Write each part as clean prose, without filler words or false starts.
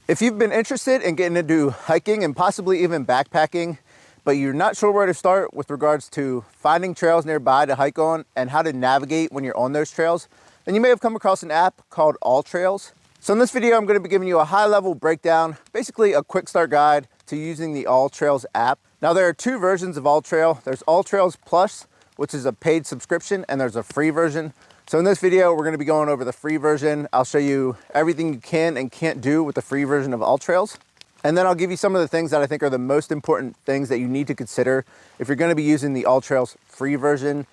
If you've been interested in getting into hiking and possibly even backpacking, but you're not sure where to start with regards to finding trails nearby to hike on and how to navigate when you're on those trails, then you may have come across an app called Alltrails. So in this video, I'm going to be giving you a high-level breakdown, basically a quick start guide to using the Alltrails app. Now there are two versions of Alltrail. There's Alltrails Plus, which is a paid subscription, and there's a free version. So in this video, we're going to be going over the free version. I'll show you everything you can and can't do with the free version of Alltrails. And then I'll give you some of the things that I think are the most important things that you need to consider if you're going to be using the Alltrails free version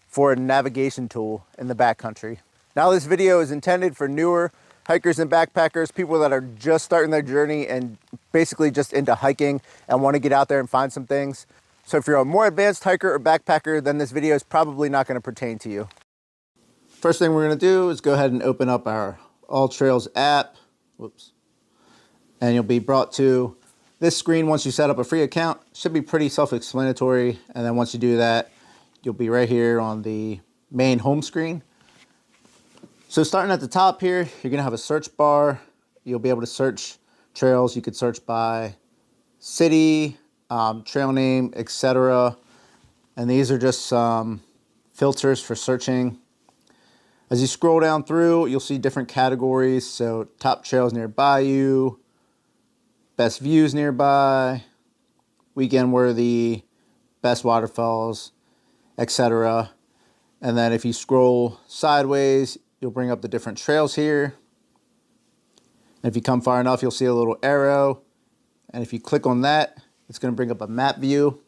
for a navigation tool in the backcountry. Now this video is intended for newer hikers and backpackers, people that are just starting their journey and basically just into hiking and want to get out there and find some things. So if you're a more advanced hiker or backpacker, then this video is probably not going to pertain to you. First thing we're going to do is go ahead and open up our Alltrails app. Whoops. And you'll be brought to this screen once you set up a free account. Should be pretty self-explanatory. And then once you do that, you'll be right here on the main home screen. So starting at the top here, you're going to have a search bar. You'll be able to search trails. You could search by city, trail name, etc. And these are just some filters for searching. As you scroll down through, you'll see different categories. So top trails nearby you, best views nearby, weekend worthy, best waterfalls, etc. And then if you scroll sideways, you'll bring up the different trails here. And if you come far enough, you'll see a little arrow. And if you click on that, it's going to bring up a map view.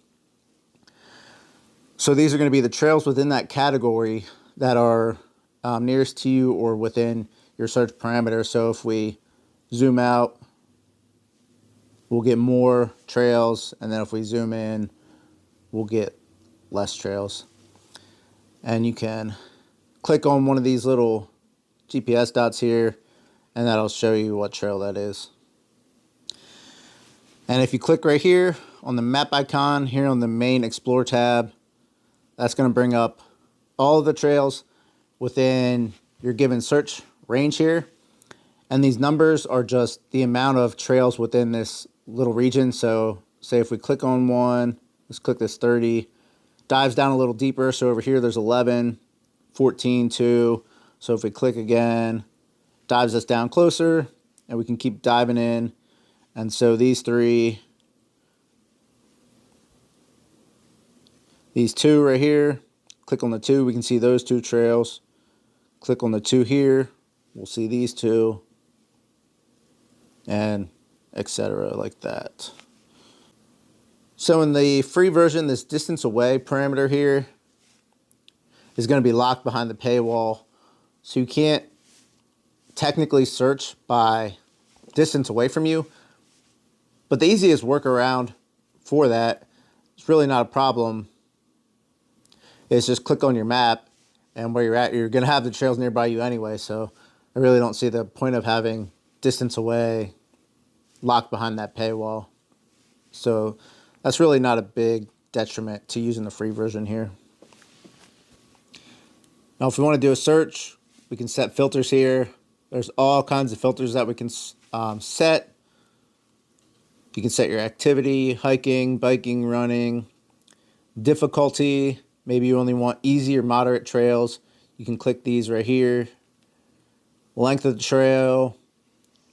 So these are going to be the trails within that category that are nearest to you or within your search parameter. So if we zoom out, we'll get more trails, and then if we zoom in, we'll get less trails. And you can click on one of these little GPS dots here, and that'll show you what trail that is. And if you click right here on the map icon here on the main Explore tab, that's going to bring up all of the trails within your given search range here. And these numbers are just the amount of trails within this little region. So say if we click on one, let's click this 30, dives down a little deeper. So over here there's 11, 14, 2. So if we click again, dives us down closer, and we can keep diving in. And so these three, these two right here, click on the two, we can see those two trails. Click on the two here, we'll see these two, and etc. like that. So in the free version, this distance away parameter here is going to be locked behind the paywall. So you can't technically search by distance away from you. But the easiest workaround for that, it's really not a problem, is just click on your map, and where you're at, you're going to have the trails nearby you anyway. So I really don't see the point of having distance away locked behind that paywall. So that's really not a big detriment to using the free version here. Now, if we want to do a search, we can set filters here. There's all kinds of filters that we can set. You can set your activity, hiking, biking, running, difficulty. Maybe you only want easy or moderate trails. You can click these right here. Length of the trail,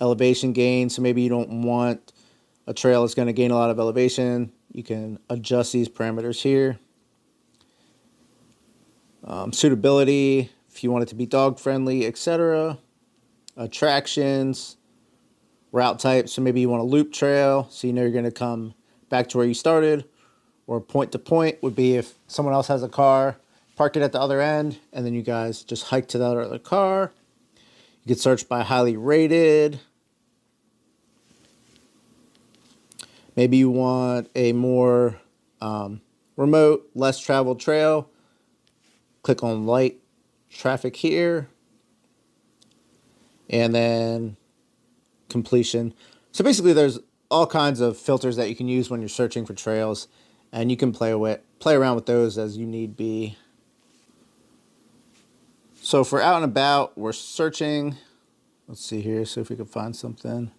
elevation gain. So maybe you don't want a trail that's going to gain a lot of elevation. You can adjust these parameters here. Suitability, if you want it to be dog friendly, etc. Attractions, route type. So maybe you want a loop trail, so you know you're going to come back to where you started. Or point to point would be if someone else has a car, park it at the other end, and then you guys just hike to the other car. You could search by highly rated. Maybe you want a more remote, less traveled trail. Click on light traffic here. And then completion. So basically there's all kinds of filters that you can use when you're searching for trails. And you can play around with those as you need be. So if we're out and about, we're searching. Let's see here, see if we can find something.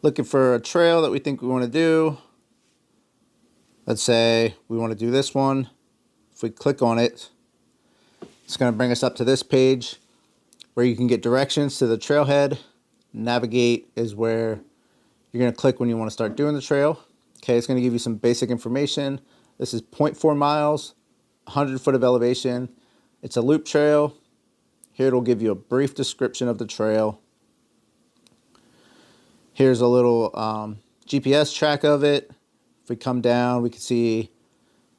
looking for a trail that we think we want to do. Let's say we want to do this one. If we click on it, it's going to bring us up to this page where you can get directions to the trailhead. Navigate is where you're going to click when you want to start doing the trail. Okay, it's going to give you some basic information. This is 0.4 miles, 100 foot of elevation. It's a loop trail. Here it'll give you a brief description of the trail. Here's a little GPS track of it. If we come down, we can see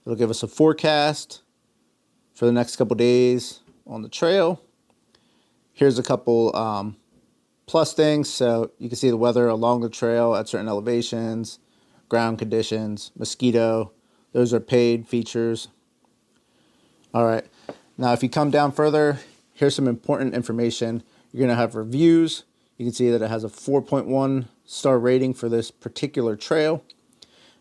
it'll give us a forecast for the next couple days on the trail. Here's a couple plus things, so you can see the weather along the trail at certain elevations, ground conditions, mosquito. Those are paid features. All right, now if you come down further, here's some important information. You're going to have reviews. You can see that it has a 4.1 star rating for this particular trail.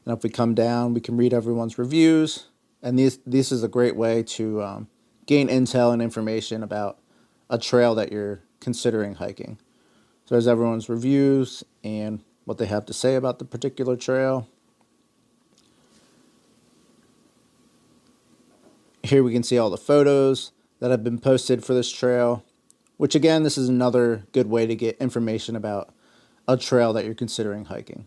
And if we come down, we can read everyone's reviews. And this is a great way to gain intel and information about a trail that you're considering hiking. So there's everyone's reviews and what they have to say about the particular trail. Here we can see all the photos that have been posted for this trail, which again, this is another good way to get information about a trail that you're considering hiking.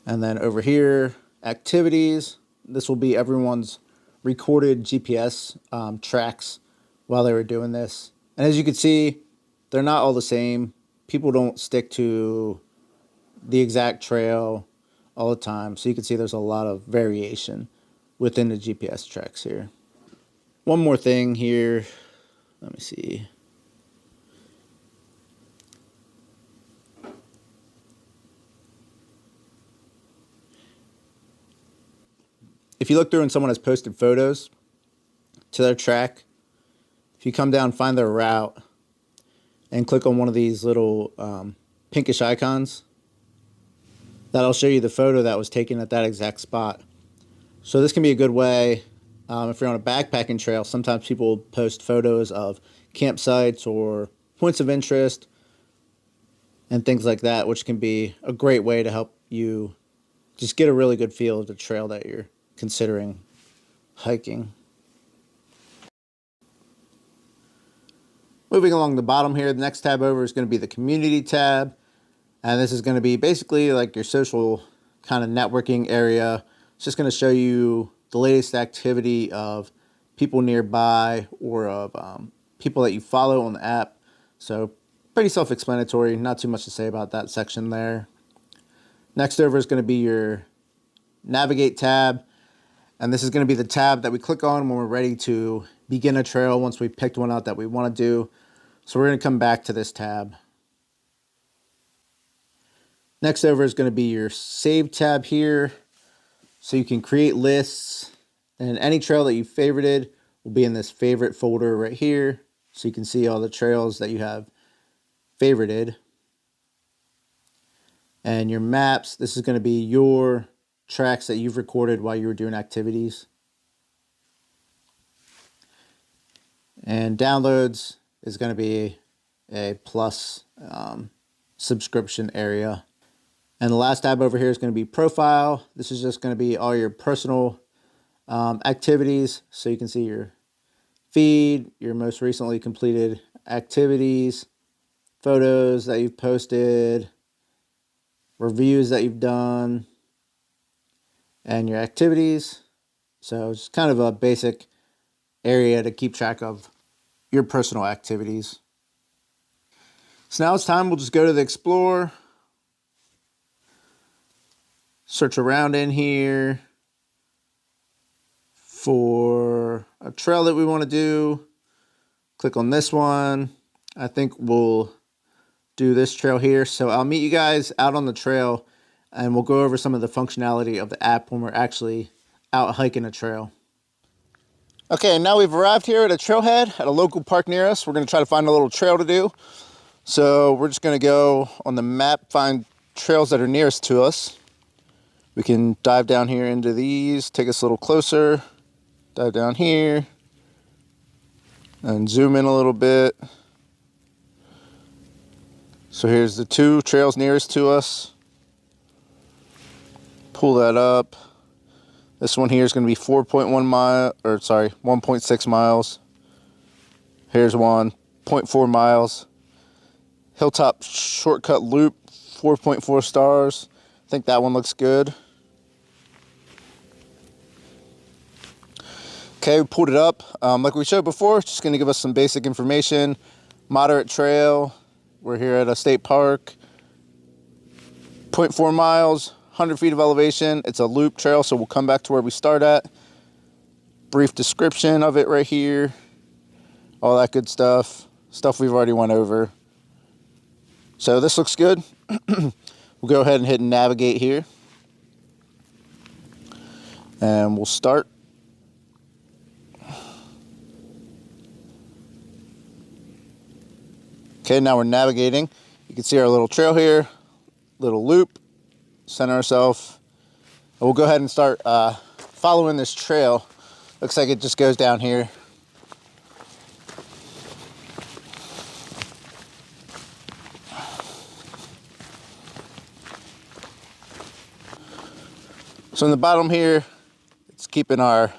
And then over here, activities. This will be everyone's recorded GPS tracks while they were doing this. And as you can see, they're not all the same. People don't stick to the exact trail all the time. So you can see there's a lot of variation within the GPS tracks here. One more thing here. Let me see. If you look through and someone has posted photos to their track, if you come down, find their route, and click on one of these little pinkish icons, that'll show you the photo that was taken at that exact spot. So this can be a good way, if you're on a backpacking trail, sometimes people post photos of campsites or points of interest and things like that, which can be a great way to help you just get a really good feel of the trail that you're considering hiking. Moving along the bottom here, the next tab over is going to be the community tab. And this is going to be basically like your social kind of networking area. It's just going to show you the latest activity of people nearby or of people that you follow on the app. So pretty self-explanatory, not too much to say about that section there. Next over is going to be your navigate tab. And this is going to be the tab that we click on when we're ready to begin a trail once we picked one out that we want to do. So we're going to come back to this tab. Next over is going to be your save tab here. So you can create lists, and any trail that you favorited will be in this favorite folder right here. So you can see all the trails that you have favorited. And your maps, this is going to be your tracks that you've recorded while you were doing activities. And downloads is going to be a plus subscription area. And the last tab over here is going to be profile. This is just going to be all your personal activities. So you can see your feed, your most recently completed activities, photos that you've posted, reviews that you've done, and your activities. So it's kind of a basic area to keep track of your personal activities. So now it's time, we'll just go to the Explore, search around in here for a trail that we want to do. Click on this one. I think we'll do this trail here. So I'll meet you guys out on the trail and we'll go over some of the functionality of the app when we're actually out hiking a trail. Okay, now we've arrived here at a trailhead at a local park near us. We're going to try to find a little trail to do. So we're just going to go on the map, find trails that are nearest to us. We can dive down here into these, take us a little closer, dive down here, and zoom in a little bit. So here's the 2 trails nearest to us. Pull that up. This one here is going to be 4.1 mile, or sorry, 1.6 miles. Here's one, 0.4 miles. Hilltop shortcut loop, 4.4 stars. I think that one looks good. Okay, we pulled it up. Like we showed before, it's just going to give us some basic information. Moderate trail. We're here at a state park. 0.4 miles, 100 feet of elevation. It's a loop trail, so we'll come back to where we start at. Brief description of it right here. All that good stuff. Stuff we've already went over. So this looks good. We'll go ahead and hit navigate here. And we'll start. Okay, now we're navigating. You can see our little trail here, little loop, center ourselves. And we'll go ahead and start following this trail. Looks like it just goes down here. So in the bottom here, it's keeping our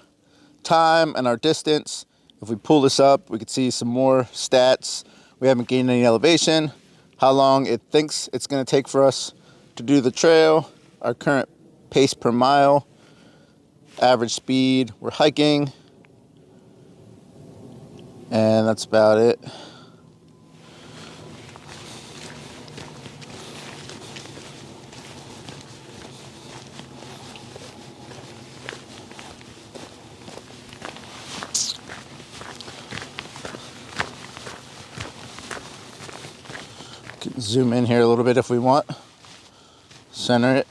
time and our distance. If we pull this up, we can see some more stats. We haven't gained any elevation, how long it thinks it's going to take for us to do the trail, our current pace per mile, average speed we're hiking, and that's about it. Zoom in here a little bit if we want. Center it.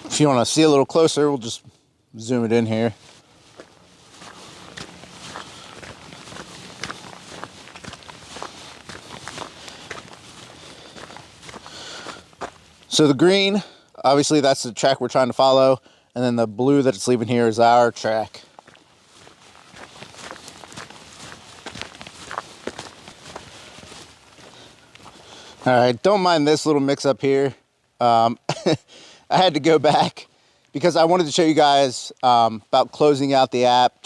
If you want to see a little closer, we'll just zoom it in here. So the green, obviously that's the track we're trying to follow, and then the blue that it's leaving here is our track. All right, don't mind this little mix up here. I had to go back because I wanted to show you guys about closing out the app,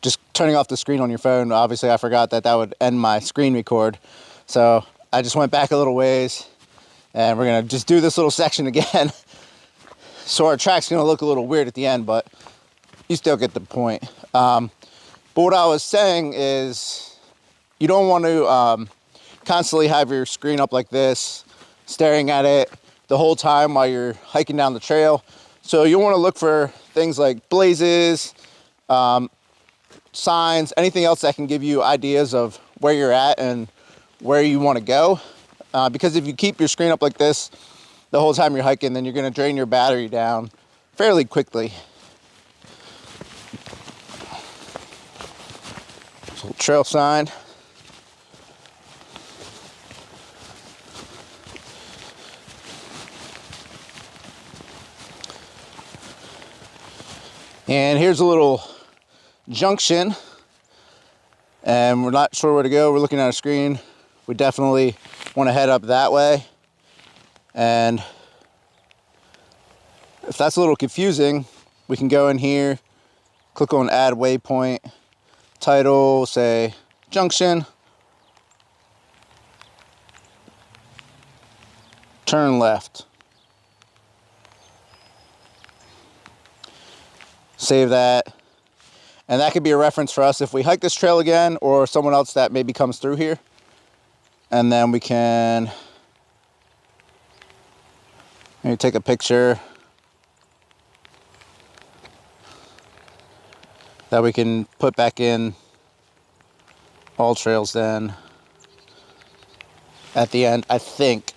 just turning off the screen on your phone. Obviously, I forgot that would end my screen record. So I just went back a little ways, and we're gonna just do this little section again. So our track's gonna look a little weird at the end, but you still get the point. But what I was saying is you don't want to constantly have your screen up like this, staring at it the whole time while you're hiking down the trail. So you want to look for things like blazes, signs, anything else that can give you ideas of where you're at and where you want to go. Because if you keep your screen up like this the whole time you're hiking, then you're going to drain your battery down fairly quickly. So trail sign. And here's a little junction, and we're not sure where to go. We're looking at a screen. We definitely want to head up that way. And if that's a little confusing, we can go in here, click on add waypoint, title, say junction, turn left. Save that, and that could be a reference for us if we hike this trail again, or someone else that maybe comes through here. And then we can maybe take a picture that we can put back in Alltrails then at the end. I think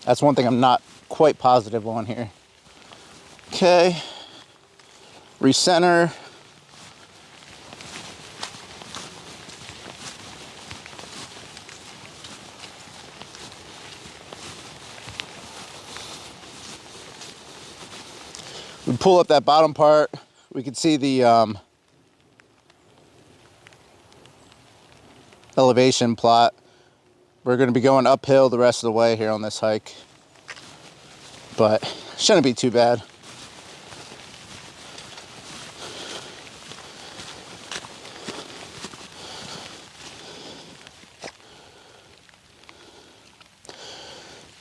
that's one thing I'm not quite positive on here. Okay. Recenter. We pull up that bottom part, we can see the elevation plot. We're going to be going uphill the rest of the way here on this hike, but shouldn't be too bad.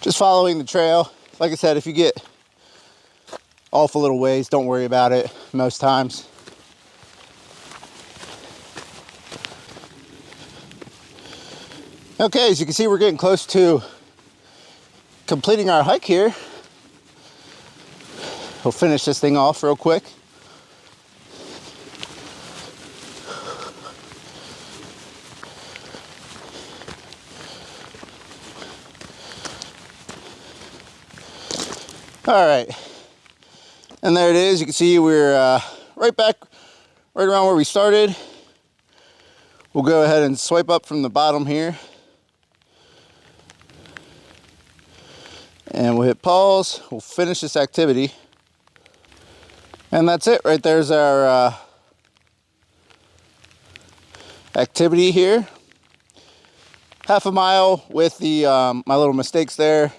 Just following the trail. Like I said, if you get off a little ways, don't worry about it most times. Okay, as you can see, we're getting close to completing our hike here. We'll finish this thing off real quick. All right, and there it is. You can see we're right back, right around where we started. We'll go ahead and swipe up from the bottom here. And we'll hit pause. We'll finish this activity. And that's it. Right there's our activity here. Half a mile with the my little mistakes there.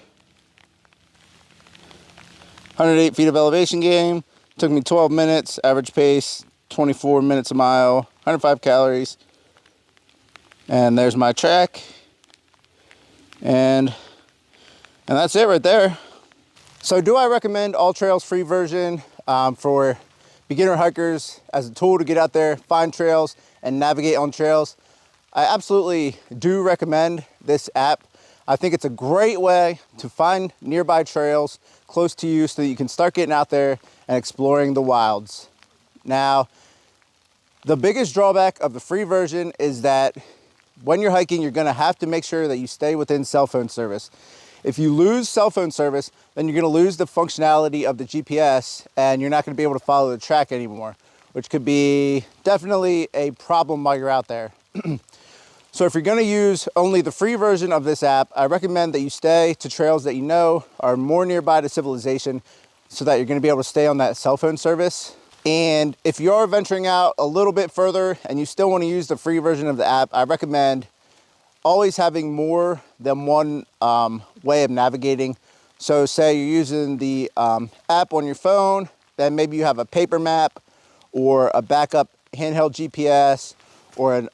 108 feet of elevation gain. Took me 12 minutes. Average pace 24 minutes a mile. 105 calories. And there's my track. And that's it right there. So do I recommend Alltrails free version for beginner hikers as a tool to get out there, find trails, and navigate on trails? I absolutely do recommend this app. I think it's a great way to find nearby trails close to you so that you can start getting out there and exploring the wilds. Now, the biggest drawback of the free version is that when you're hiking, you're gonna have to make sure that you stay within cell phone service. If you lose cell phone service, then you're gonna lose the functionality of the GPS and you're not gonna be able to follow the track anymore, which could be definitely a problem while you're out there. So if you're gonna use only the free version of this app, I recommend that you stay to trails that you know are more nearby to civilization so that you're gonna be able to stay on that cell phone service. And if you are venturing out a little bit further and you still wanna use the free version of the app, I recommend always having more than one way of navigating. So say you're using the app on your phone, then maybe you have a paper map or a backup handheld GPS or an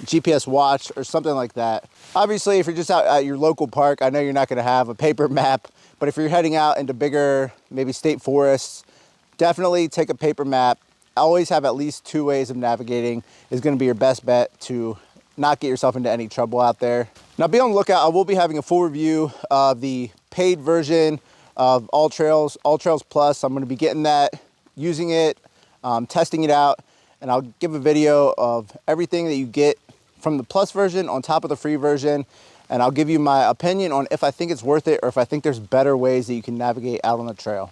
GPS watch or something like that. Obviously, if you're just out at your local park, I know you're not gonna have a paper map, but if you're heading out into bigger, maybe state forests, definitely take a paper map. Always have at least 2 ways of navigating is gonna be your best bet to not get yourself into any trouble out there. Now be on the lookout. I will be having a full review of the paid version of Alltrails, Alltrails Plus. I'm gonna be getting that, using it, testing it out, and I'll give a video of everything that you get from the Plus version on top of the free version, and I'll give you my opinion on if I think it's worth it or if I think there's better ways that you can navigate out on the trail.